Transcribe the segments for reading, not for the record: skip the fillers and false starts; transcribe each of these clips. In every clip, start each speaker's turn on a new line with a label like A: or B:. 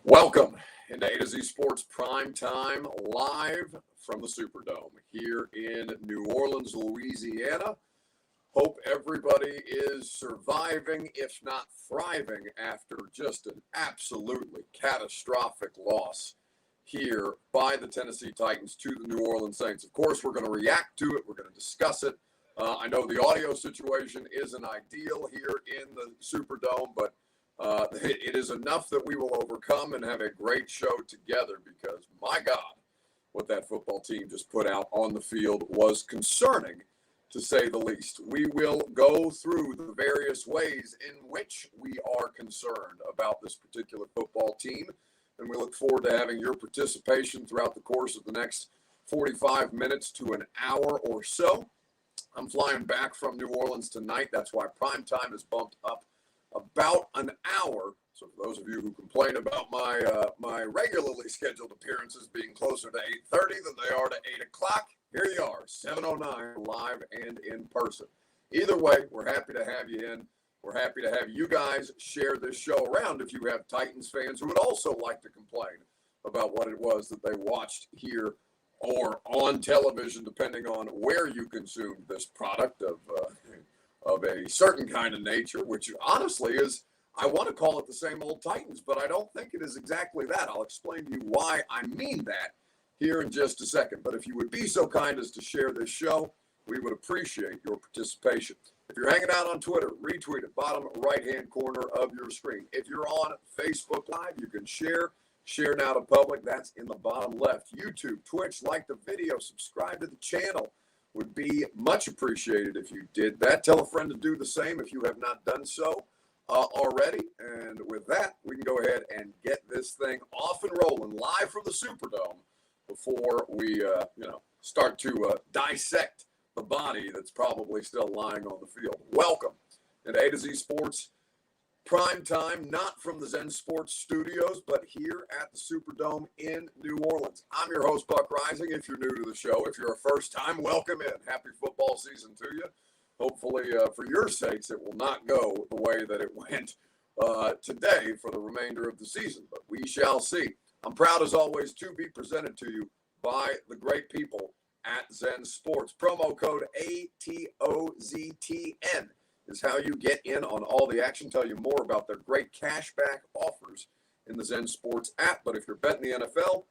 A: Welcome into A to Z Sports Prime Time live from the Superdome here in New Orleans, Louisiana. Hope everybody is surviving, if not thriving, after just an absolutely catastrophic loss here by the Tennessee Titans to the New Orleans Saints. Of course, we're going to react to it. We're going to discuss it. I know the audio situation isn't ideal here in the Superdome, but it is enough that we will overcome and have a great show together because, my God, what that football team just put out on the field was concerning, to say the least. We will go through the various ways in which we are concerned about this particular football team, and we look forward to having your participation throughout the course of the next 45 minutes to an hour or so. I'm flying back from New Orleans tonight. That's why prime time is bumped up about an hour. So for those of you who complain about my regularly scheduled appearances being closer to 8:30 than they are to 8 o'clock, here you are, 7:09, live and in person. Either way, we're happy to have you in. We're happy to have you guys share this show around if you have Titans fans who would also like to complain about what it was that they watched here or on television, depending on where you consumed this product of a certain kind of nature, which honestly is, I want to call it the same old Titans, but I don't think it is exactly that. I'll explain to you why I mean that here in just a second. But if you would be so kind as to share this show, we would appreciate your participation. If you're hanging out on Twitter, retweet it, bottom right-hand corner of your screen. If you're on Facebook Live, you can share now to public. That's in the bottom left. YouTube, Twitch, like the video, subscribe to the channel. Would be much appreciated if you did that. Tell a friend to do the same if you have not done so already. And with that, we can go ahead and get this thing off and rolling live from the Superdome before we start to dissect the body that's probably still lying on the field. Welcome to A to Z Sports Prime Time, not from the Zen Sports Studios, but here at the Superdome in New Orleans. I'm your host, Buck Rising. If you're new to the show, if you're a first time, welcome in. Happy football season to you. Hopefully, for your sakes, it will not go the way that it went today for the remainder of the season, but we shall see. I'm proud, as always, to be presented to you by the great people at Zen Sports. Promo code ATOZTN is how you get in on all the action. Tell you more about their great cashback offers in the Zen Sports app. But if you're betting the NFL,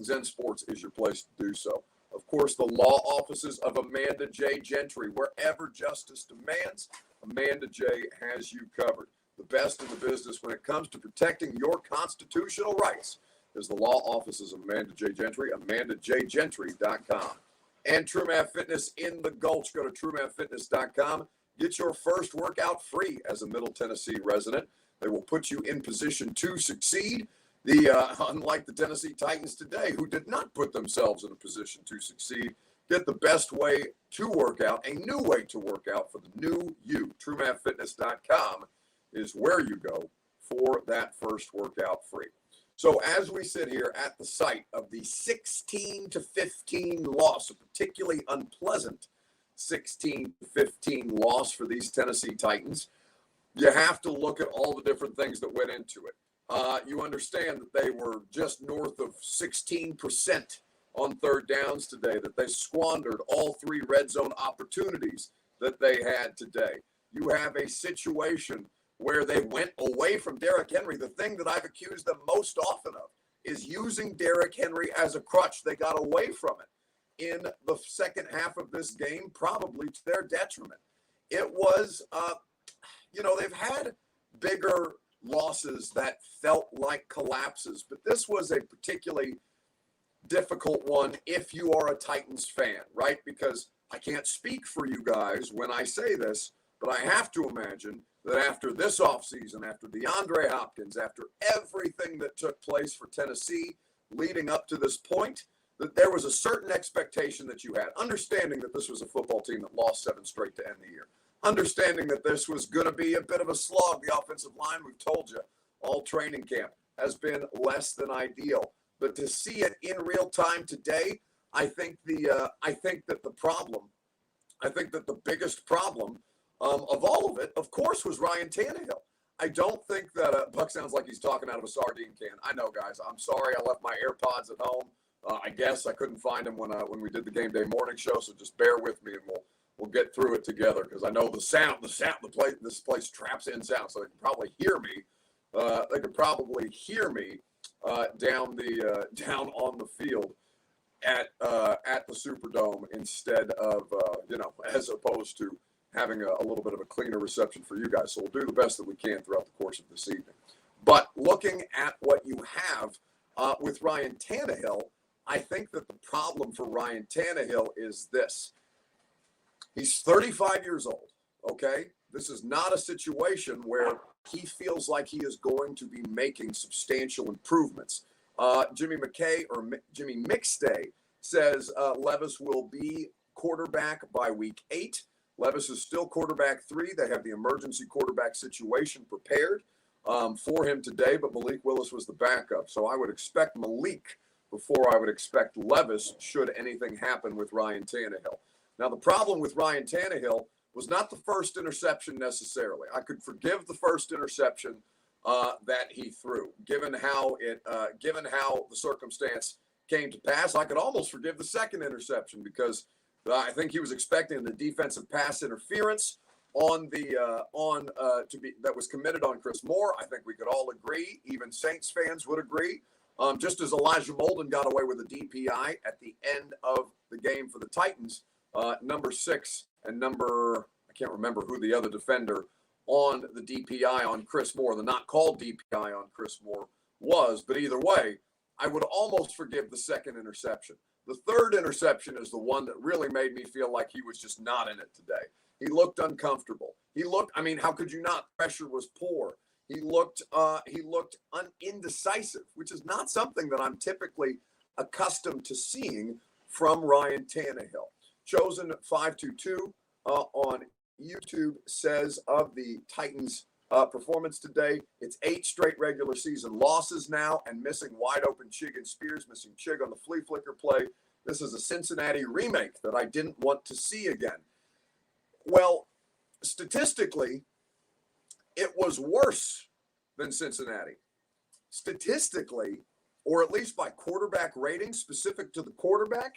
A: Zen Sports is your place to do so. Of course, the law offices of Amanda J. Gentry. Wherever justice demands, Amanda J. has you covered. The best in the business when it comes to protecting your constitutional rights is the law offices of Amanda J. Gentry, AmandaJGentry.com. And TrueMath Fitness in the Gulch. Go to TrueMathFitness.com. Get your first workout free as a Middle Tennessee resident. They will put you in position to succeed. Unlike the Tennessee Titans today, who did not put themselves in a position to succeed, get the best way to work out, a new way to work out for the new you. TrueMathFitness.com is where you go for that first workout free. So as we sit here at the site of the 16-15 loss, a particularly unpleasant 16-15 loss for these Tennessee Titans, you have to look at all the different things that went into it. You understand that they were just north of 16% on third downs today, that they squandered all three red zone opportunities that they had today. You have a situation where they went away from Derrick Henry. The thing that I've accused them most often of is using Derrick Henry as a crutch. They got away from it in the second half of this game, probably to their detriment. It was, they've had bigger losses that felt like collapses, but this was a particularly difficult one if you are a Titans fan, right? Because I can't speak for you guys when I say this, but I have to imagine that after this offseason, after DeAndre Hopkins, after everything that took place for Tennessee leading up to this point, that there was a certain expectation that you had, understanding that this was a football team that lost 7 straight to end the year, understanding that this was going to be a bit of a slog. The offensive line, we've told you, all training camp has been less than ideal. But to see it in real time today, I think that the biggest problem of all of it, of course, was Ryan Tannehill. I don't think that Buck sounds like he's talking out of a sardine can. I know, guys. I'm sorry. I left my AirPods at home. I guess I couldn't find them when we did the game day morning show. So just bear with me, and we'll get through it together, because I know this place traps in sound, so they can probably hear me. They could probably hear me down on the field at the Superdome, instead of as opposed to having a little bit of a cleaner reception for you guys. So we'll do the best that we can throughout the course of this evening. But looking at what you have with Ryan Tannehill, I think that the problem for Ryan Tannehill is this. He's 35 years old, okay? This is not a situation where he feels like he is going to be making substantial improvements. Jimmy Mixday says Levis will be quarterback by week 8. Levis is still quarterback 3. They have the emergency quarterback situation prepared for him today, but Malik Willis was the backup. So I would expect Malik before I would expect Levis, should anything happen with Ryan Tannehill. Now, the problem with Ryan Tannehill was not the first interception necessarily. I could forgive the first interception that he threw, given how the circumstance came to pass. I could almost forgive the second interception, because I think he was expecting the defensive pass interference that was committed on Chris Moore. I think we could all agree, even Saints fans would agree. Just as Elijah Molden got away with a DPI at the end of the game for the Titans, number 6 and I can't remember who the other defender on the DPI on Chris Moore, the not called DPI on Chris Moore was, but either way, I would almost forgive the second interception. The third interception is the one that really made me feel like he was just not in it today. He looked uncomfortable. How could you not? Pressure was poor. He looked indecisive, which is not something that I'm typically accustomed to seeing from Ryan Tannehill. Chosen 522 on YouTube says of the Titans' performance today, it's 8 straight regular season losses now, and missing wide open Chig and Spears, missing Chig on the flea flicker play. This is a Cincinnati remake that I didn't want to see again. Well, statistically, it was worse than Cincinnati. Statistically, or at least by quarterback rating specific to the quarterback,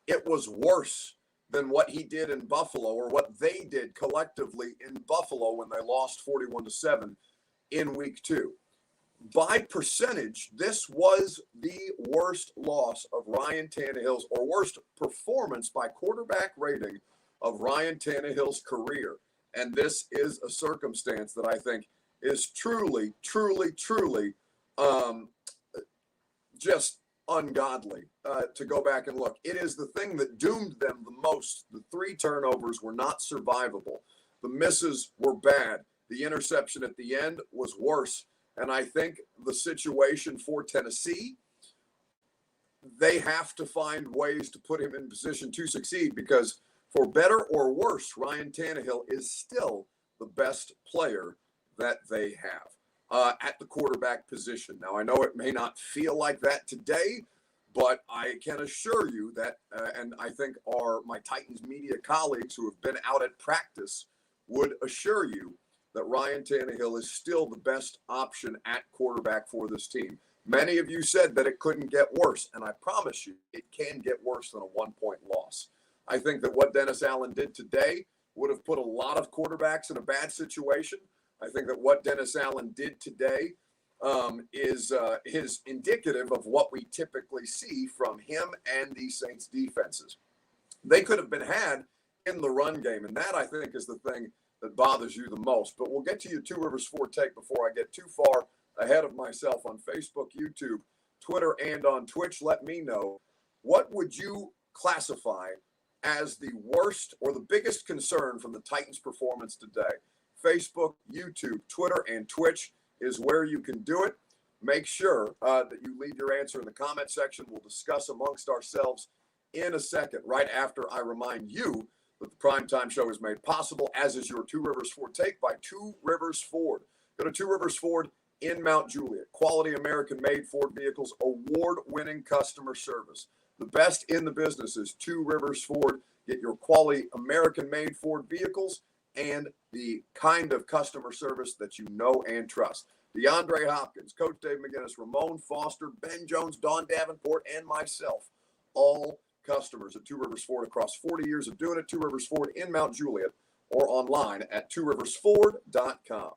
A: it was worse than what he did in Buffalo, or what they did collectively in Buffalo when they lost 41-7 in week 2. By percentage, this was the worst loss of Ryan Tannehill's, or worst performance by quarterback rating of Ryan Tannehill's career. And this is a circumstance that I think is truly, truly, truly just ungodly to go back and look. It is the thing that doomed them the most. The 3 turnovers were not survivable. The misses were bad. The interception at the end was worse. And I think the situation for Tennessee, they have to find ways to put him in position to succeed, because for better or worse, Ryan Tannehill is still the best player that they have at the quarterback position. Now, I know it may not feel like that today, but I can assure you that, and I think my Titans media colleagues who have been out at practice would assure you that Ryan Tannehill is still the best option at quarterback for this team. Many of you said that it couldn't get worse, and I promise you it can get worse than a 1-point loss. I think that what Dennis Allen did today would have put a lot of quarterbacks in a bad situation. I think that what Dennis Allen did today is indicative of what we typically see from him and the Saints defenses. They could have been had in the run game, and that, I think, is the thing that bothers you the most. But we'll get to your Two Rivers Ford take before I get too far ahead of myself on Facebook, YouTube, Twitter, and on Twitch. Let me know, what would you classify as the worst or the biggest concern from the Titans' performance today? Facebook, YouTube, Twitter, and Twitch is where you can do it. Make sure that you leave your answer in the comment section. We'll discuss amongst ourselves in a second, right after I remind you that the Primetime Show is made possible, as is your Two Rivers Ford take, by Two Rivers Ford. Go to Two Rivers Ford in Mount Juliet. Quality American-made Ford vehicles, award-winning customer service. The best in the business is Two Rivers Ford. Get your quality American-made Ford vehicles and the kind of customer service that you know and trust. DeAndre Hopkins, Coach Dave McGinnis, Ramon Foster, Ben Jones, Don Davenport, and myself, all customers at Two Rivers Ford across 40 years of doing it. Two Rivers Ford in Mount Juliet or online at tworiversford.com.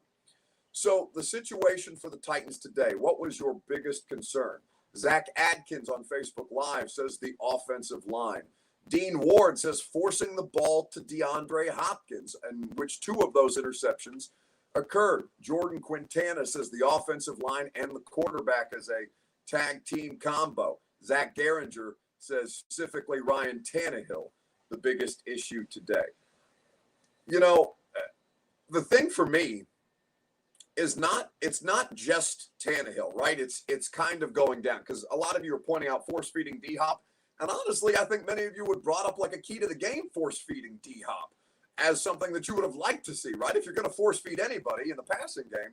A: So the situation for the Titans today, what was your biggest concern? Zach Adkins on Facebook Live says the offensive line. Dean Ward says forcing the ball to DeAndre Hopkins, and which two of those interceptions occurred. Jordan Quintana says the offensive line and the quarterback as a tag team combo. Zach Garinger says specifically Ryan Tannehill, the biggest issue today. You know, the thing for me is it's not just Tannehill, right? It's kind of going down because a lot of you are pointing out force feeding D-Hop. And honestly, I think many of you would brought up like a key to the game force feeding D-Hop as something that you would have liked to see, right? If you're going to force feed anybody in the passing game,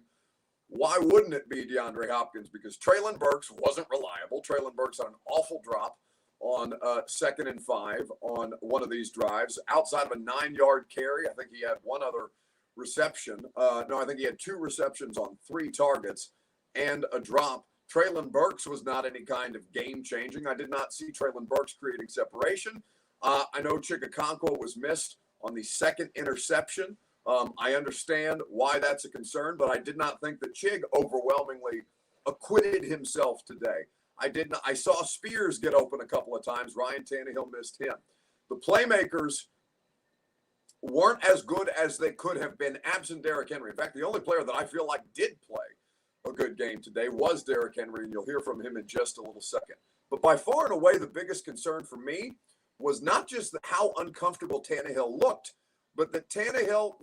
A: why wouldn't it be DeAndre Hopkins? Because Treylon Burks wasn't reliable. Treylon Burks had an awful drop on 2nd and 5 on one of these drives. Outside of a 9-yard carry, I think he had one other reception. I think he had 2 receptions on 3 targets and a drop. Treylon Burks was not any kind of game-changing. I did not see Treylon Burks creating separation. I know Chigakonkwo was missed on the 2nd interception. I understand why that's a concern, but I did not think that Chig overwhelmingly acquitted himself today. I saw Spears get open a couple of times. Ryan Tannehill missed him. The playmakers weren't as good as they could have been absent Derrick Henry. In fact, the only player that I feel like did play a good game today was Derrick Henry, and you'll hear from him in just a little second. But by far and away, the biggest concern for me was not just how uncomfortable Tannehill looked, but that Tannehill,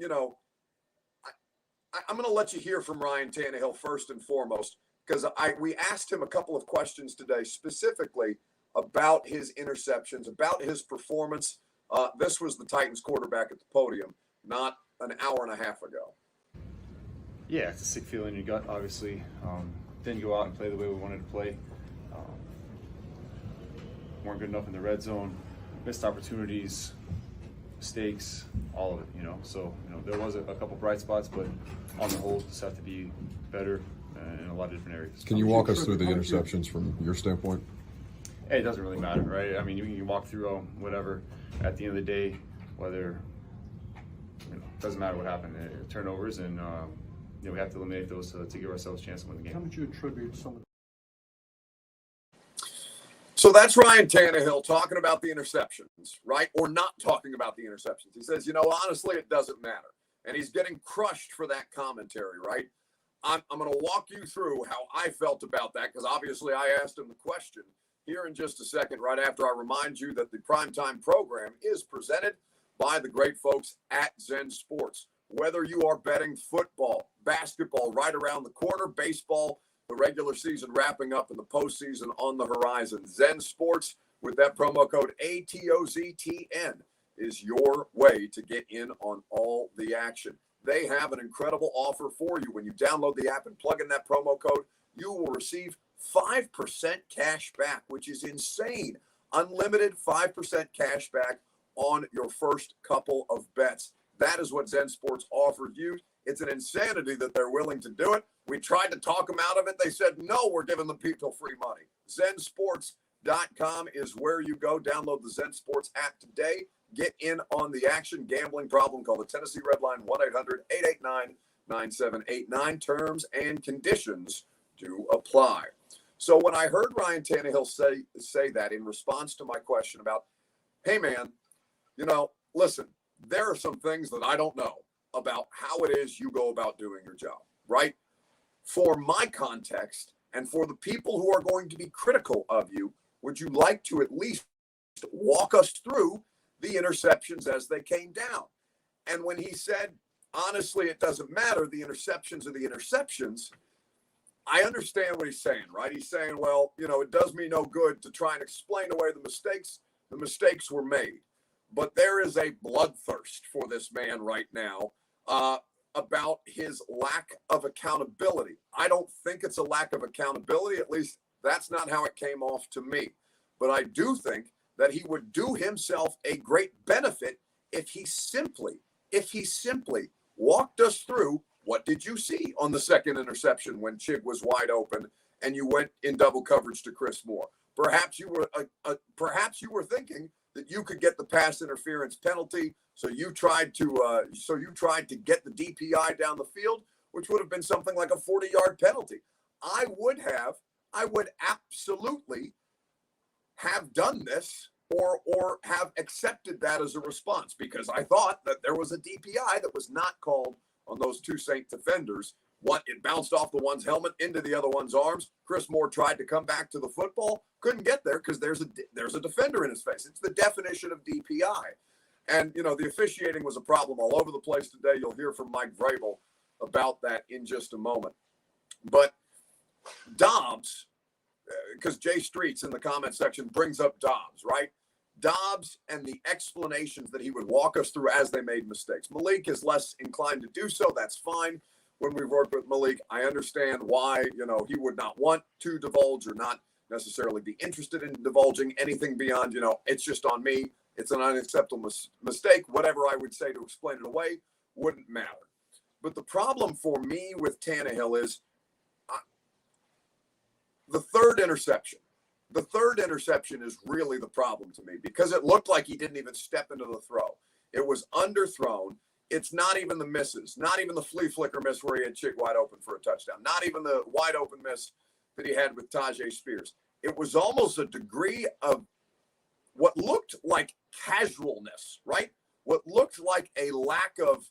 A: I'm going to let you hear from Ryan Tannehill first and foremost, because we asked him a couple of questions today specifically about his interceptions, about his performance. This was the Titans quarterback at the podium not an hour and a half ago.
B: Yeah, it's a sick feeling in your gut, obviously. Didn't go out and play the way we wanted to play. Weren't good enough in the red zone. Missed opportunities, mistakes, all of it, So, there was a couple bright spots, but on the whole, just have to be better in a lot of different areas.
C: Can you walk us through the interceptions from your standpoint?
B: Hey, it doesn't really matter, right? I mean, you can walk through whatever. At the end of the day, whether it doesn't matter what happened, turnovers, and we have to eliminate those to give ourselves a chance to win the game.
D: How would you attribute some of
A: So that's Ryan Tannehill talking about the interceptions, right? Or not talking about the interceptions. He says, honestly, it doesn't matter. And he's getting crushed for that commentary, right? I'm going to walk you through how I felt about that because obviously I asked him the question here in just a second, right after I remind you that the Primetime program is presented by the great folks at Zen Sports. Whether you are betting football, basketball right around the corner, baseball, the regular season wrapping up and the postseason on the horizon, Zen Sports with that promo code ATOZTN is your way to get in on all the action. They have an incredible offer for you. When you download the app and plug in that promo code, you will receive 5% cash back, which is insane. Unlimited 5% cash back on your first couple of bets. That is what Zen Sports offered you. It's an insanity that they're willing to do it. We tried to talk them out of it. They said, no, we're giving the people free money. ZenSports.com is where you go. Download the Zen Sports app today. Get in on the action. Gambling problem, call the Tennessee Red Line, 1-800-889-9789. Terms and conditions do apply. So when I heard Ryan Tannehill say that in response to my question about, hey, man, listen, there are some things that I don't know about how it is you go about doing your job, right? For my context and for the people who are going to be critical of you, would you like to at least walk us through the interceptions as they came down? And when he said, honestly, it doesn't matter, the interceptions are the interceptions, I understand what he's saying, right? He's saying, well, it does me no good to try and explain away the mistakes. The mistakes were made. But there is a bloodthirst for this man right now about his lack of accountability. I don't think it's a lack of accountability. At least that's not how it came off to me. But I do think that he would do himself a great benefit if he simply if he simply walked us through what did you see on the second interception when Chig was wide open and you went in double coverage to Chris Moore. Perhaps you were thinking that you could get the pass interference penalty, so you tried to get the DPI down the field, which would have been something like a 40-yard penalty. I would absolutely have done this or have accepted that as a response, because I thought that there was a DPI that was not called on those two Saint defenders. It bounced off the one's helmet into the other one's arms. Chris Moore tried to come back to the football, couldn't get there because there's a defender in his face. It's the definition of DPI. And, the officiating was a problem all over the place today. You'll hear from Mike Vrabel about that in just a moment. But Dobbs, because Jay Streets in the comment section brings up Dobbs, right? Dobbs and the explanations that he would walk us through as they made mistakes. Malik is less inclined to do so. That's fine. When we've worked with Malik, I understand why, he would not want to divulge or not necessarily be interested in divulging anything beyond, it's just on me. It's an unacceptable mistake. Whatever I would say to explain it away wouldn't matter. But the problem for me with Tannehill is the third interception. The third interception is really the problem to me because it looked like he didn't even step into the throw. It was underthrown. It's not even the misses, not even the flea flicker miss where he had Chig wide open for a touchdown, not even the wide open miss that he had with Tajay Spears. It was almost a degree of what looked like casualness, right? What looked like a lack of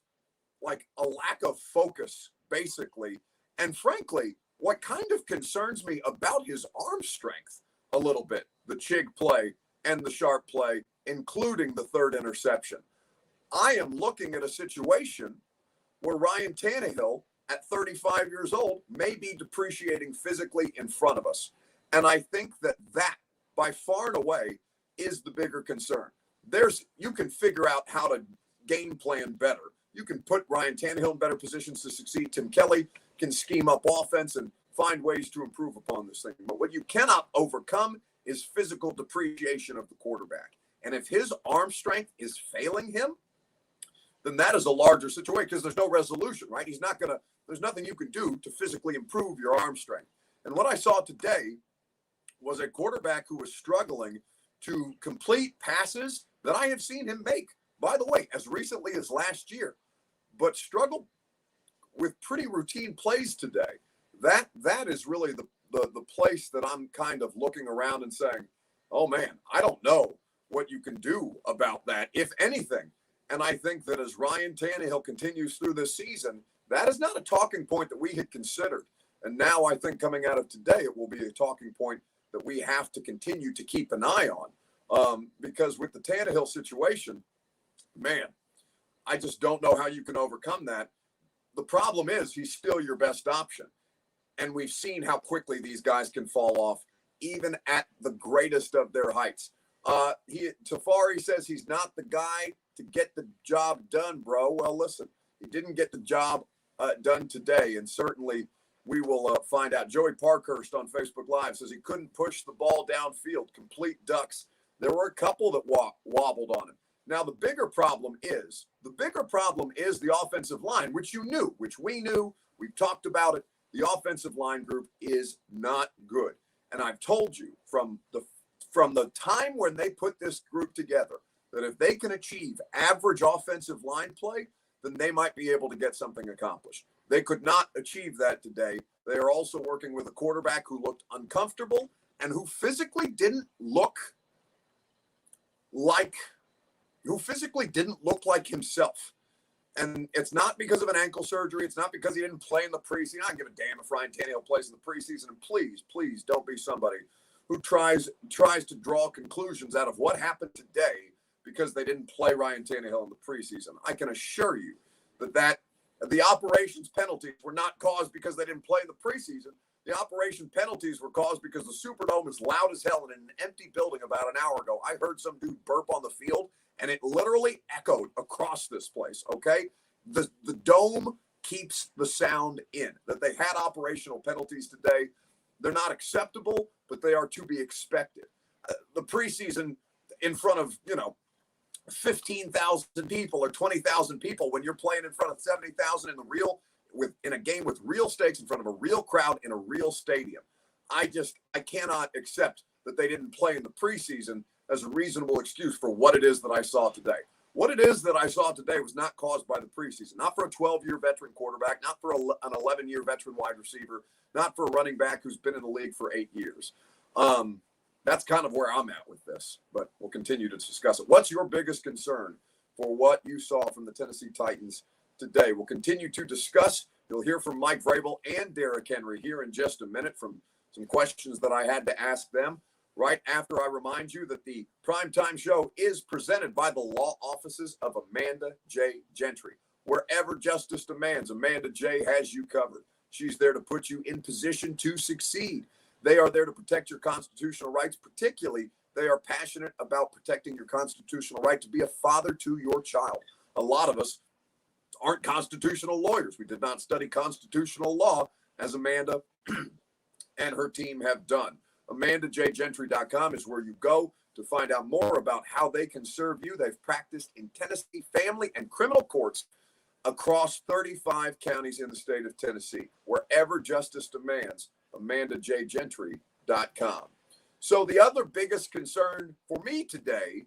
A: focus, basically. And frankly, what kind of concerns me about his arm strength a little bit, the Chig play and the Sharp play, including the third interception. I am looking at a situation where Ryan Tannehill, at 35 years old, may be depreciating physically in front of us. And I think that by far and away, is the bigger concern. You can figure out how to game plan better. You can put Ryan Tannehill in better positions to succeed. Tim Kelly can scheme up offense and find ways to improve upon this thing. But what you cannot overcome is physical depreciation of the quarterback. And if his arm strength is failing him, then that is a larger situation because there's no resolution, right? There's nothing you can do to physically improve your arm strength. And what I saw today was a quarterback who was struggling to complete passes that I have seen him make, by the way, as recently as last year, but struggled with pretty routine plays today. That is really the place that I'm kind of looking around and saying, oh man, I don't know what you can do about that, if anything. And I think that as Ryan Tannehill continues through this season, that is not a talking point that we had considered. And now I think coming out of today, it will be a talking point that we have to continue to keep an eye on. Because with the Tannehill situation, man, I just don't know how you can overcome that. The problem is he's still your best option. And we've seen how quickly these guys can fall off, even at the greatest of their heights. Tafari says he's not the guy to get the job done, bro. Well, listen, he didn't get the job done today, and certainly we will find out. Joey Parkhurst on Facebook Live says he couldn't push the ball downfield, complete ducks. There were a couple that wobbled on him. Now, the bigger problem is the offensive line, which we knew. We've talked about it. The offensive line group is not good. And I've told you from the time when they put this group together that if they can achieve average offensive line play, then they might be able to get something accomplished. They could not achieve that today. They are also working with a quarterback who looked uncomfortable and who physically didn't look like himself. And it's not because of an ankle surgery. It's not because he didn't play in the preseason. I don't give a damn if Ryan Tannehill plays in the preseason. And please don't be somebody who tries to draw conclusions out of what happened today because they didn't play Ryan Tannehill in the preseason. I can assure you that the operations penalties were not caused because they didn't play in the preseason. The operation penalties were caused because the Superdome is loud as hell, and in an empty building about an hour ago, I heard some dude burp on the field, and it literally echoed across this place, okay? The dome keeps the sound in. That they had operational penalties today, they're not acceptable, but they are to be expected. The preseason in front of, 15,000 people or 20,000 people when you're playing in front of 70,000 in a game with real stakes in front of a real crowd in a real stadium. I cannot accept that they didn't play in the preseason as a reasonable excuse for what it is that I saw today. What it is that I saw today was not caused by the preseason, not for a 12-year veteran quarterback, not for an 11-year veteran wide receiver, not for a running back who's been in the league for 8 years. That's kind of where I'm at with this, but we'll continue to discuss it. What's your biggest concern for what you saw from the Tennessee Titans today? We'll continue to discuss. You'll hear from Mike Vrabel and Derrick Henry here in just a minute from some questions that I had to ask them. Right after I remind you that the Primetime Show is presented by the law offices of Amanda J. Gentry. Wherever justice demands, Amanda J. has you covered. She's there to put you in position to succeed. They are there to protect your constitutional rights. Particularly, they are passionate about protecting your constitutional right to be a father to your child. A lot of us aren't constitutional lawyers. We did not study constitutional law as Amanda and her team have done. AmandaJGentry.com is where you go to find out more about how they can serve you. They've practiced in Tennessee family and criminal courts across 35 counties in the state of Tennessee. Wherever justice demands, AmandaJGentry.com. So the other biggest concern for me today,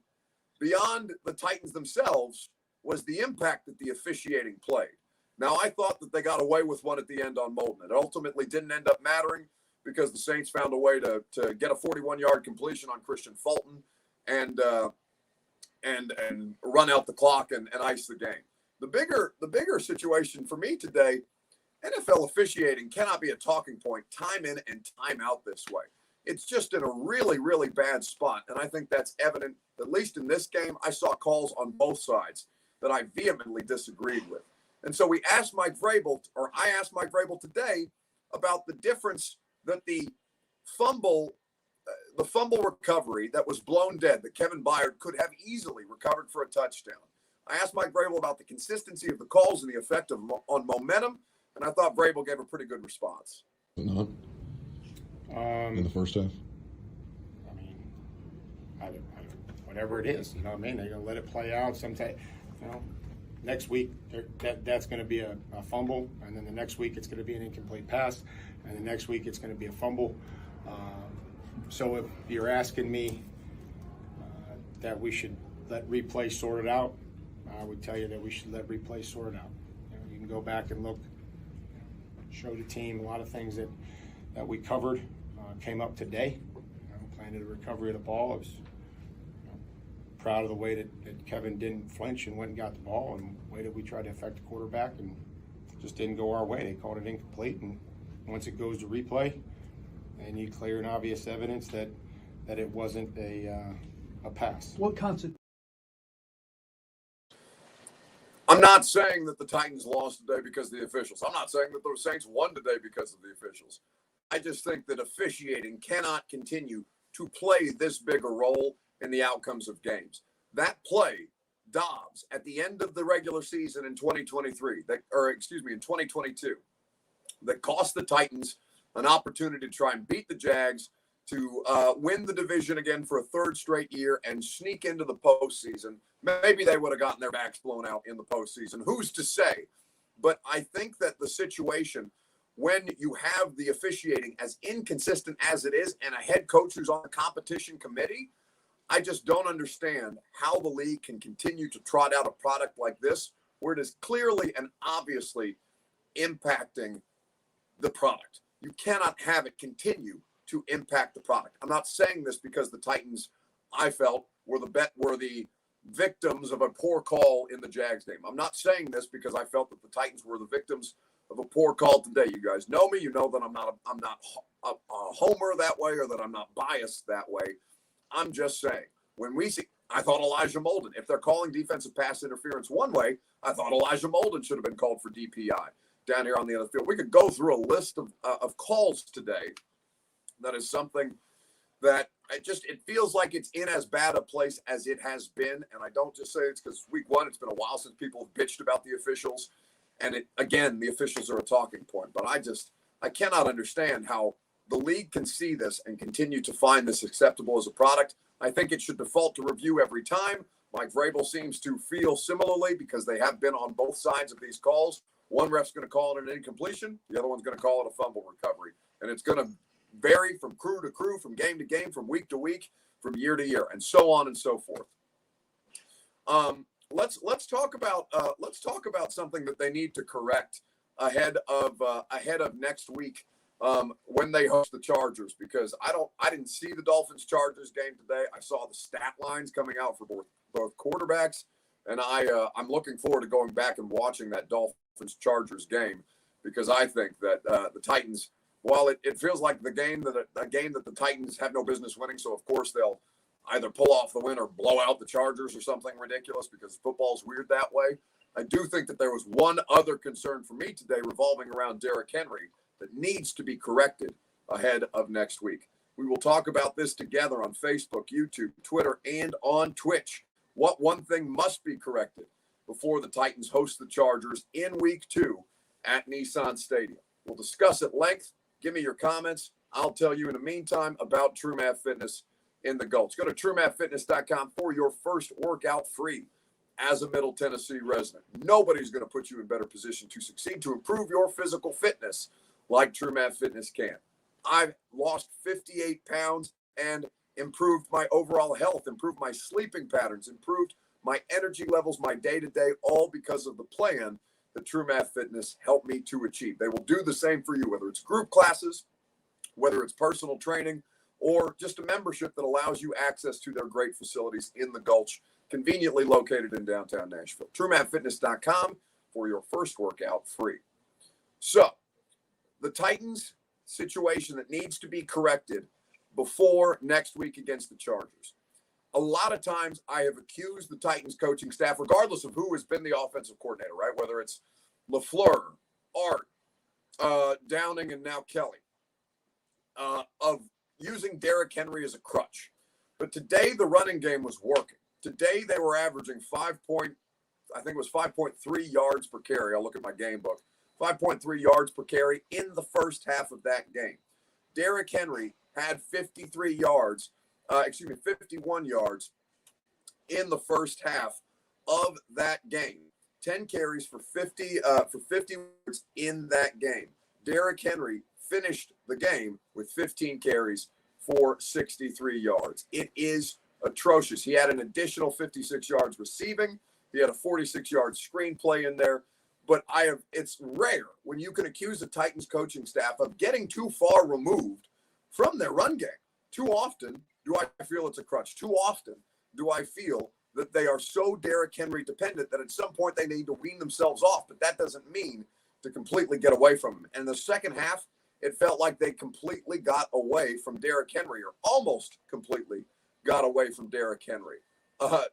A: beyond the Titans themselves, was the impact that the officiating played. Now, I thought that they got away with one at the end on Molden. It ultimately didn't end up mattering because the Saints found a way to get a 41-yard completion on Christian Fulton and run out the clock and ice the game. The bigger situation for me today, NFL officiating cannot be a talking point time in and time out this way. It's just in a really, really bad spot. And I think that's evident, at least in this game. I saw calls on both sides that I vehemently disagreed with. And so I asked Mike Vrabel today about the difference that the fumble recovery that was blown dead, that Kevin Byard could have easily recovered for a touchdown. I asked Mike Vrabel about the consistency of the calls and the effect on momentum, and I thought Vrabel gave a pretty good response.
C: Not in the first half.
D: I mean, whatever it is, you know what I mean? They're going to let it play out sometime. You know, next week that's going to be a fumble, and then the next week it's going to be an incomplete pass, and the next week it's going to be a fumble. So if you're asking me that we should let replay sort it out, I would tell you that we should let replay sort it out. You can go back and look, show the team a lot of things that we covered came up today. Planning the recovery of the ball. I was proud of the way that Kevin didn't flinch and went and got the ball, and the way that we tried to affect the quarterback and just didn't go our way. They called it incomplete, and once it goes to replay, they need clear and obvious evidence that it wasn't a pass.
E: What concept?
A: I'm not saying that the Titans lost today because of the officials. I'm not saying that the Saints won today because of the officials. I just think that officiating cannot continue to play this big a role in the outcomes of games. That play, Dobbs, at the end of the regular season in 2022, that cost the Titans an opportunity to try and beat the Jags, to win the division again for a third straight year and sneak into the postseason. Maybe they would have gotten their backs blown out in the postseason. Who's to say? But I think that the situation, when you have the officiating as inconsistent as it is and a head coach who's on the competition committee, I just don't understand how the league can continue to trot out a product like this where it is clearly and obviously impacting the product. You cannot have it continue to impact the product. I'm not saying this because the Titans, I felt, were the victims of a poor call in the Jags game. I'm not saying this because I felt that the Titans were the victims of a poor call today. You guys know me. You know that I'm not a homer that way, or that I'm not biased that way. I'm just saying, when we see, I thought Elijah Molden, if they're calling defensive pass interference one way, I thought Elijah Molden should have been called for DPI down here on the other field. We could go through a list of calls today. That is something that it feels like it's in as bad a place as it has been. And I don't just say it's because week one, it's been a while since people have bitched about the officials. And the officials are a talking point. But I cannot understand how the league can see this and continue to find this acceptable as a product. I think it should default to review every time. Mike Vrabel seems to feel similarly because they have been on both sides of these calls. One ref's going to call it an incompletion. The other one's going to call it a fumble recovery. And it's going to vary from crew to crew, from game to game, from week to week, from year to year, and so on and so forth. Let's talk about something that they need to correct ahead of next week when they host the Chargers, because I didn't see the Dolphins-Chargers game today. I saw the stat lines coming out for both quarterbacks, and I'm looking forward to going back and watching that Dolphins-Chargers game, because I think that the Titans, while it feels like a game that the Titans have no business winning, so of course they'll either pull off the win or blow out the Chargers or something ridiculous, because football's weird that way. I do think that there was one other concern for me today revolving around Derrick Henry that needs to be corrected ahead of next week. We will talk about this together on Facebook, YouTube, Twitter, and on Twitch. What one thing must be corrected before the Titans host the Chargers in week 2 at Nissan Stadium. We'll discuss at length. Give me your comments. I'll tell you in the meantime about TrueMath Fitness in the Gulch. Go to TrueMathFitness.com for your first workout free as a Middle Tennessee resident. Nobody's going to put you in better position to succeed, to improve your physical fitness like TrueMath Fitness can. I've lost 58 pounds and improved my overall health, improved my sleeping patterns, improved my energy levels, my day-to-day, all because of the plan that TrueMath Fitness helped me to achieve. They will do the same for you, whether it's group classes, whether it's personal training, or just a membership that allows you access to their great facilities in the Gulch, conveniently located in downtown Nashville. TrueMathFitness.com for your first workout free. So, the Titans situation that needs to be corrected before next week against the Chargers. A lot of times I have accused the Titans coaching staff, regardless of who has been the offensive coordinator, right? Whether it's LaFleur, Art, Downing, and now Kelly, of using Derrick Henry as a crutch. But today the running game was working. Today they were averaging 5.3 yards per carry. I'll look at my game book. 5.3 yards per carry in the first half of that game. Derrick Henry had 51 yards in the first half of that game. 10 carries for 50 yards in that game. Derrick Henry finished the game with 15 carries for 63 yards. It is atrocious. He had an additional 56 yards receiving. He had a 46-yard screenplay in there. But it's rare when you can accuse the Titans coaching staff of getting too far removed from their run game. Too often do I feel it's a crutch. Too often do I feel that they are so Derrick Henry dependent that at some point they need to wean themselves off. But that doesn't mean to completely get away from him. And in the second half, it felt like they completely got away from Derrick Henry, or almost completely got away from Derrick Henry.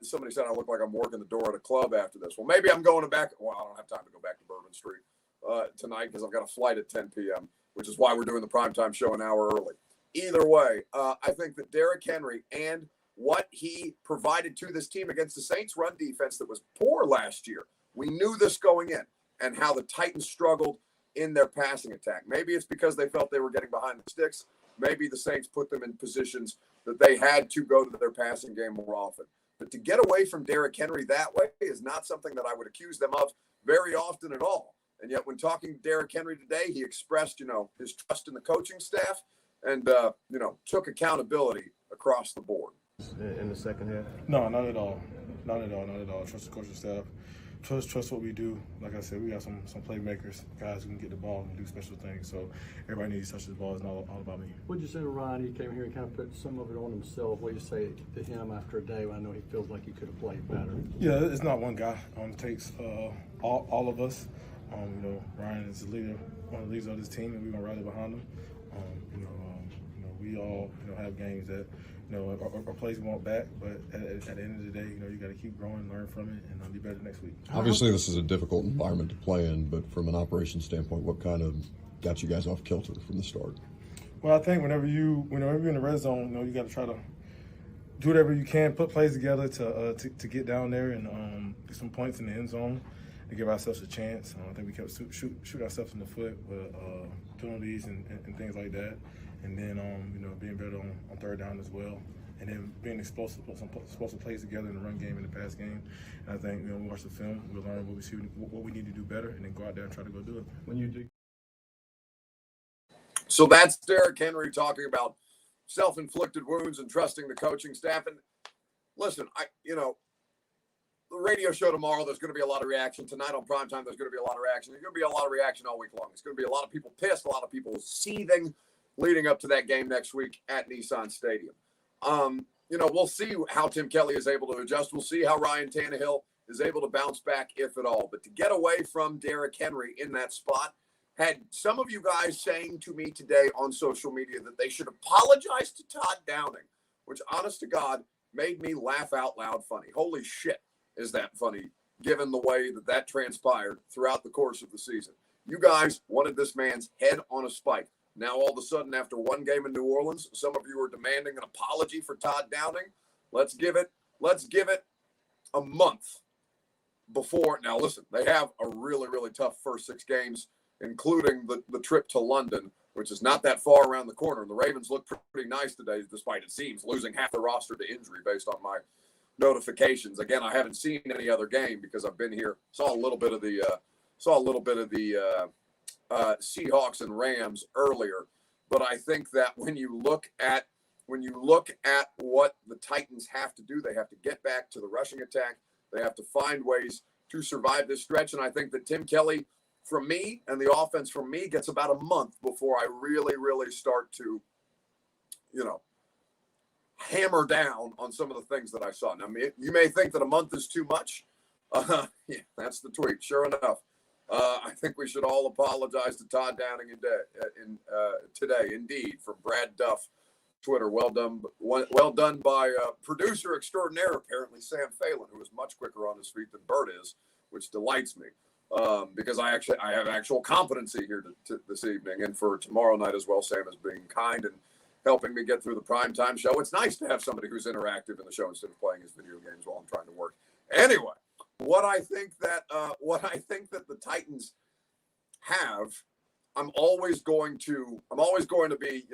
A: Somebody said I look like I'm working the door at a club after this. Well, maybe I'm going back. Well, I don't have time to go back to Bourbon Street tonight because I've got a flight at 10 p.m., which is why we're doing the primetime show an hour early. Either way, I think that Derrick Henry and what he provided to this team against the Saints run defense that was poor last year, we knew this going in, and how the Titans struggled in their passing attack. Maybe it's because they felt they were getting behind the sticks. Maybe the Saints put them in positions that they had to go to their passing game more often. But to get away from Derrick Henry that way is not something that I would accuse them of very often at all. And yet when talking to Derrick Henry today, he expressed, his trust in the coaching staff and, took accountability across the board.
E: In the second half?
F: No, not at all. Not at all. Trust the coaching staff. Trust what we do. Like I said, we got some playmakers, guys who can get the ball and do special things. So everybody needs to touch the ball. It's not all about me.
E: What'd you say to Ryan? He came here and kind of put some of it on himself. What'd you say to him after a day when I know he feels like he could have played better?
F: Yeah, it's not one guy. It takes all of us. Ryan is the leader, one of the leaders of this team, and we're gonna rally behind him. We all have games that or plays we want back, but at the end of the day, you got to keep growing, learn from it, and be better next week.
C: Obviously, this is a difficult environment to play in, but from an operations standpoint, what kind of got you guys off kilter from the start?
F: Well, I think whenever you're in the red zone, you got to try to do whatever you can, put plays together to get down there and get some points in the end zone and give ourselves a chance. I think we kept shoot ourselves in the foot with penalties and things like that. And then, being better on third down as well. and then being explosive, put some explosive plays together in the run game and the pass game. And I think when we watch the film, we'll learn what we need to do better, and then go out there and try to go do it.
E: When you do.
A: So that's Derrick Henry talking about self-inflicted wounds and trusting the coaching staff. And listen, the radio show tomorrow, there's going to be a lot of reaction. Tonight on primetime, there's going to be a lot of reaction. There's going to be a lot of reaction all week long. It's going to be a lot of people pissed, a lot of people seething leading up to that game next week at Nissan Stadium. We'll see how Tim Kelly is able to adjust. We'll see how Ryan Tannehill is able to bounce back, if at all. But to get away from Derrick Henry in that spot, had some of you guys saying to me today on social media that they should apologize to Todd Downing, which, honest to God, made me laugh out loud funny. Holy shit, is that funny, given the way that transpired throughout the course of the season. You guys wanted this man's head on a spike. Now, all of a sudden, after one game in New Orleans, some of you are demanding an apology for Todd Downing. Let's give it a month before. Now, listen, they have a really, really tough first 6 games, including the trip to London, which is not that far around the corner. And the Ravens look pretty nice today, despite, it seems, losing half the roster to injury based on my notifications. Again, I haven't seen any other game because I've been here. Saw a little bit of the Seahawks and Rams earlier. But I think that when you look at what the Titans have to do, they have to get back to the rushing attack. They have to find ways to survive this stretch. And I think that Tim Kelly, from me, and the offense from me, gets about a month before I really, really start to, hammer down on some of the things that I saw. Now, you may think that a month is too much. Yeah, that's the tweet. Sure enough, I think we should all apologize to Todd Downing today. Indeed, from Brad Duff, Twitter. Well done by producer extraordinaire, apparently, Sam Phelan, who is much quicker on his feet than Bert is, which delights me. Because I have actual competency here this evening, and for tomorrow night as well. Sam is being kind and helping me get through the primetime show. It's nice to have somebody who's interactive in the show instead of playing his video games while I'm trying to work. Anyway, what I think that the Titans have, I'm always going to be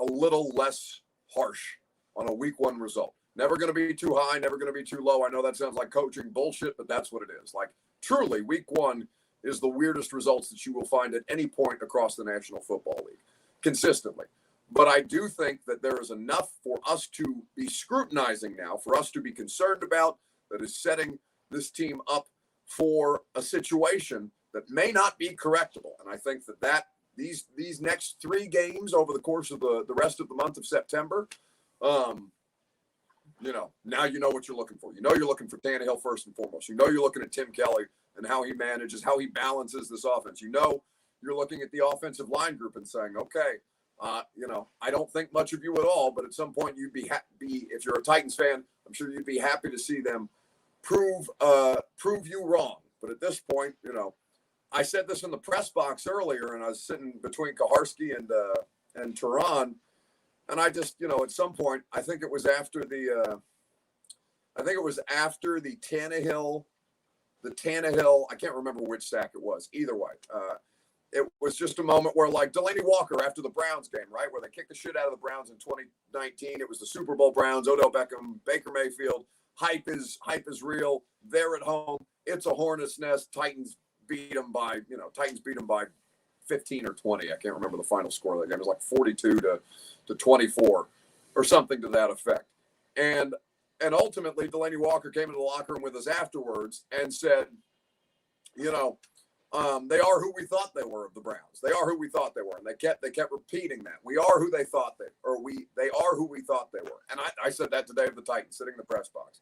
A: a little less harsh on a week 1 result. Never going to be too high, never going to be too low. I know that sounds like coaching bullshit, but that's what it is. Like, truly, week 1 is the weirdest results that you will find at any point across the National Football League, consistently. But I do think that there is enough for us to be scrutinizing now, for us to be concerned about, that is setting this team up for a situation that may not be correctable. And I think that these next 3 games over the course of the rest of the month of September, now you know what you're looking for. You're looking for Tannehill first and foremost. You're looking at Tim Kelly and how he manages, how he balances this offense. You're looking at the offensive line group and saying, okay, I don't think much of you at all, but at some point you'd be happy, if you're a Titans fan, I'm sure you'd be happy to see them prove you wrong. But at this point, I said this in the press box earlier, and I was sitting between Kaharski and Tehran. And I just, at some point, I think it was after the Tannehill, I can't remember which sack it was. Either way, it was just a moment where, like Delaney Walker after the Browns game, right, where they kicked the shit out of the Browns in 2019. It was the Super Bowl Browns, Odell Beckham, Baker Mayfield. Hype is real. They're at home. It's a hornet's nest. Titans beat them by 15 or 20. I can't remember the final score of that game. It was like 42 to 24 or something to that effect. And ultimately, Delaney Walker came into the locker room with us afterwards and said, they are who we thought they were of the Browns. They are who we thought they were. And they kept repeating that. We are who they are who we thought they were. And I said that today of the Titans, sitting in the press box.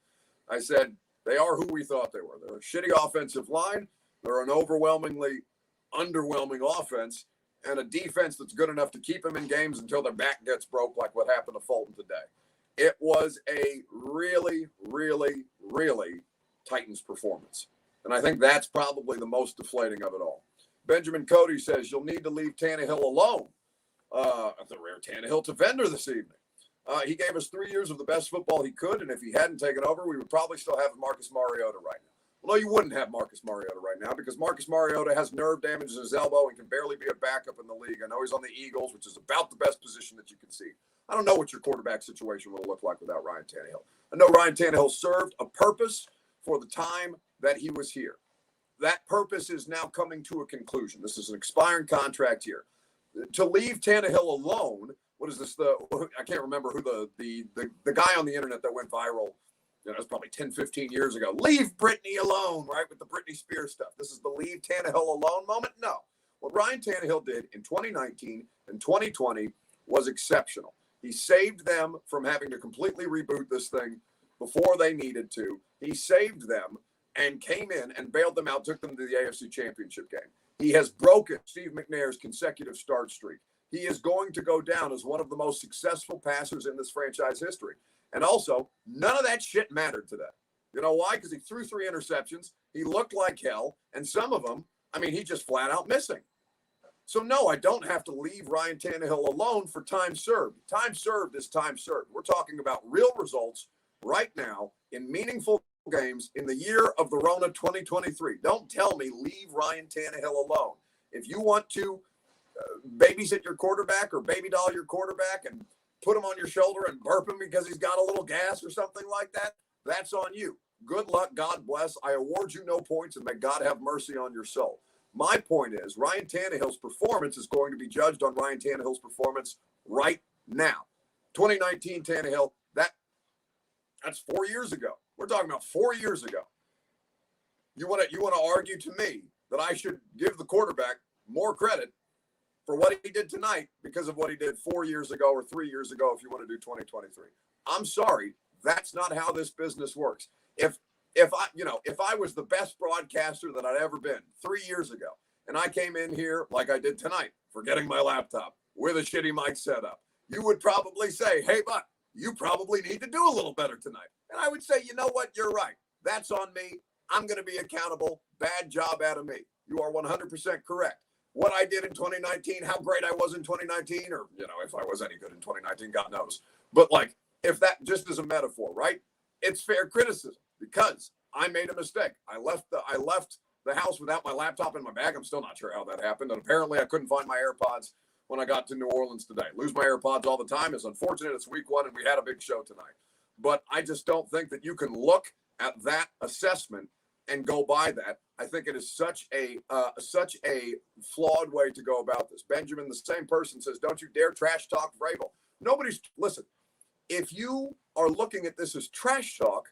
A: I said, they are who we thought they were. They're a shitty offensive line. They're an overwhelmingly underwhelming offense, and a defense that's good enough to keep them in games until their back gets broke, like what happened to Fulton today. It was a really, really, really Titans performance. And I think that's probably the most deflating of it all. Benjamin Cody says, you'll need to leave Tannehill alone. The rare Tannehill to Vendor this evening. He gave us 3 years of the best football he could, and if he hadn't taken over, we would probably still have Marcus Mariota right now. Well, no, you wouldn't have Marcus Mariota right now because Marcus Mariota has nerve damage in his elbow and can barely be a backup in the league. I know he's on the Eagles, which is about the best position that you can see. I don't know what your quarterback situation will look like without Ryan Tannehill. I know Ryan Tannehill served a purpose for the time that he was here. That purpose is now coming to a conclusion. This is an expiring contract here. To leave Tannehill alone, what is this? I can't remember who the guy on the internet that went viral. It was probably 10, 15 years ago. Leave Britney alone, right? With the Britney Spears stuff. This is the leave Tannehill alone moment? No. What Ryan Tannehill did in 2019 and 2020 was exceptional. He saved them from having to completely reboot this thing before they needed to. He saved them and came in and bailed them out, took them to the AFC Championship game. He has broken Steve McNair's consecutive start streak. He is going to go down as one of the most successful passers in this franchise history. And also, none of that shit mattered today. You know why? Because he threw 3 interceptions. He looked like hell. And some of them, he just flat out missing. So, no, I don't have to leave Ryan Tannehill alone for time served. Time served is time served. We're talking about real results right now in meaningful games in the year of the Rona 2023. Don't tell me leave Ryan Tannehill alone. If you want to babysit your quarterback or baby doll your quarterback and put him on your shoulder and burp him because he's got a little gas or something like that, that's on you. Good luck. God bless. I award you no points, and may God have mercy on your soul. My point is Ryan Tannehill's performance is going to be judged on Ryan Tannehill's performance right now. 2019 Tannehill, that's 4 years ago. We're talking about 4 years ago. You want to argue to me that I should give the quarterback more credit for what he did tonight because of what he did 4 years ago or 3 years ago if you want to do 2023. I'm sorry, that's not how this business works. If I was the best broadcaster that I'd ever been 3 years ago, and I came in here like I did tonight, forgetting my laptop with a shitty mic setup, you would probably say, hey, Buck, you probably need to do a little better tonight. And I would say, you know what? You're right. That's on me. I'm going to be accountable. Bad job out of me. You are 100% correct. What I did in 2019, how great I was in 2019, or, if I was any good in 2019, God knows. But if that just is a metaphor, right? It's fair criticism because I made a mistake. I left the house without my laptop in my bag. I'm still not sure how that happened. And apparently I couldn't find my AirPods when I got to New Orleans today. Lose my AirPods all the time. It's unfortunate. It's week 1 and we had a big show tonight. But I just don't think that you can look at that assessment and go by that. I think it is such a flawed way to go about this. Benjamin, the same person, says, don't you dare trash talk Vrabel. Listen, if you are looking at this as trash talk,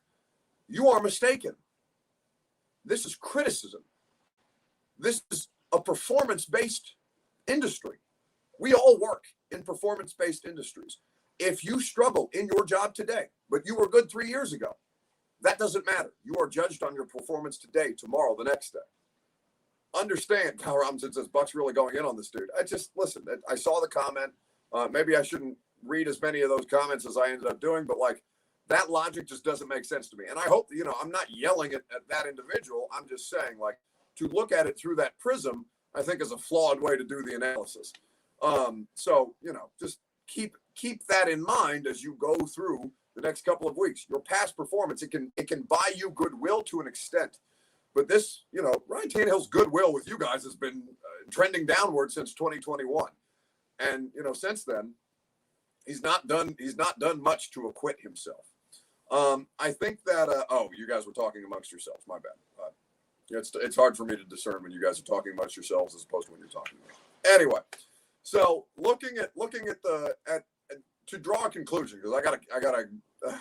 A: you are mistaken. This is criticism. This is a performance-based industry. We all work in performance-based industries. If you struggle in your job today, but you were good 3 years ago, that doesn't matter. You are judged on your performance today, tomorrow, the next day. Understand, Kyle Robinson says, Buck's really going in on this dude. Listen, I saw the comment. Maybe I shouldn't read as many of those comments as I ended up doing, but that logic just doesn't make sense to me. And I hope, I'm not yelling at that individual. I'm just saying, to look at it through that prism, I think is a flawed way to do the analysis. So, just keep that in mind as you go through the next couple of weeks. Your past performance, it can buy you goodwill to an extent. But this, Ryan Tannehill's goodwill with you guys has been trending downward since 2021. And, since then, he's not done much to acquit himself. I think that, you guys were talking amongst yourselves. My bad. It's hard for me to discern when you guys are talking amongst yourselves as opposed to when you're talking to me. Anyway, so looking at to draw a conclusion, because I gotta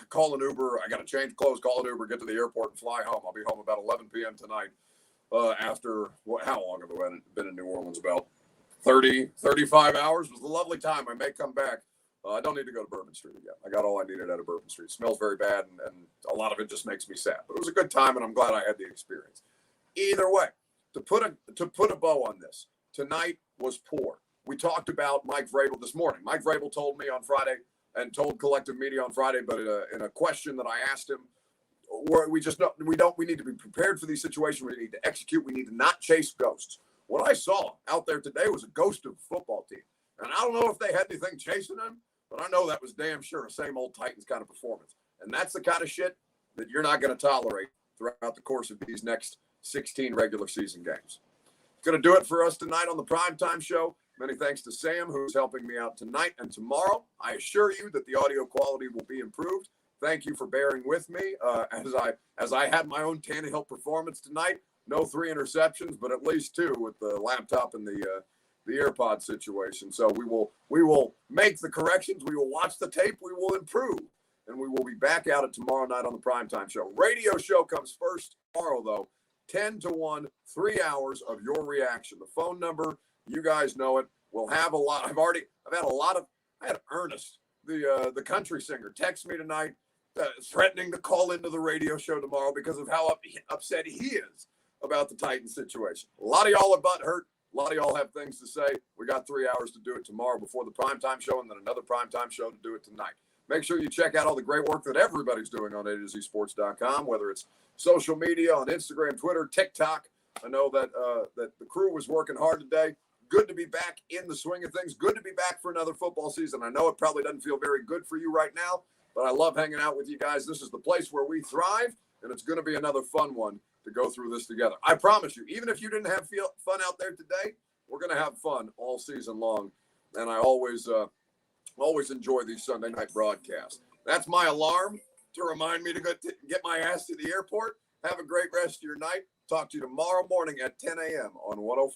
A: call an Uber, I gotta change clothes, call an Uber, get to the airport, and fly home. I'll be home about 11 p.m. tonight. After how long have I been in New Orleans? About 35 hours. It was a lovely time. I may come back. I don't need to go to Bourbon Street again. I got all I needed out of Bourbon Street. It smells very bad, and a lot of it just makes me sad. But it was a good time, and I'm glad I had the experience. Either way, to put a bow on this, tonight was poor. We talked about Mike Vrabel this morning. Mike Vrabel told me on Friday and told Collective Media on Friday, but in a question that I asked him, we need to be prepared for these situations. We need to execute. We need to not chase ghosts. What I saw out there today was a ghost of a football team. And I don't know if they had anything chasing them, but I know that was damn sure a same old Titans kind of performance. And that's the kind of shit that you're not going to tolerate throughout the course of these next 16 regular season games. It's going to do it for us tonight on the Primetime Show. Many thanks to Sam, who's helping me out tonight and tomorrow. I assure you that the audio quality will be improved. Thank you for bearing with me as I had my own Tannehill performance tonight. No 3 interceptions, but at least 2 with the laptop and the AirPod situation. So we will make the corrections. We will watch the tape. We will improve, and we will be back at it tomorrow night on the Primetime Show. Radio show comes first tomorrow, though. 10 to 1, 3 hours of your reaction. The phone number, you guys know it. We'll have a lot. I had Ernest, the country singer, text me tonight, threatening to call into the radio show tomorrow because of how upset he is about the Titans situation. A lot of y'all are butthurt. A lot of y'all have things to say. We got 3 hours to do it tomorrow before the Primetime Show, and then another Primetime Show to do it tonight. Make sure you check out all the great work that everybody's doing on A2ZSports.com, whether it's social media on Instagram, Twitter, TikTok. I know that the crew was working hard today. Good to be back in the swing of things. Good to be back for another football season. I know it probably doesn't feel very good for you right now, but I love hanging out with you guys. This is the place where we thrive, and it's going to be another fun one to go through this together. I promise you, even if you didn't have fun out there today, we're going to have fun all season long, and I always enjoy these Sunday night broadcasts. That's my alarm to remind me to get my ass to the airport. Have a great rest of your night. Talk to you tomorrow morning at 10 a.m. on 105.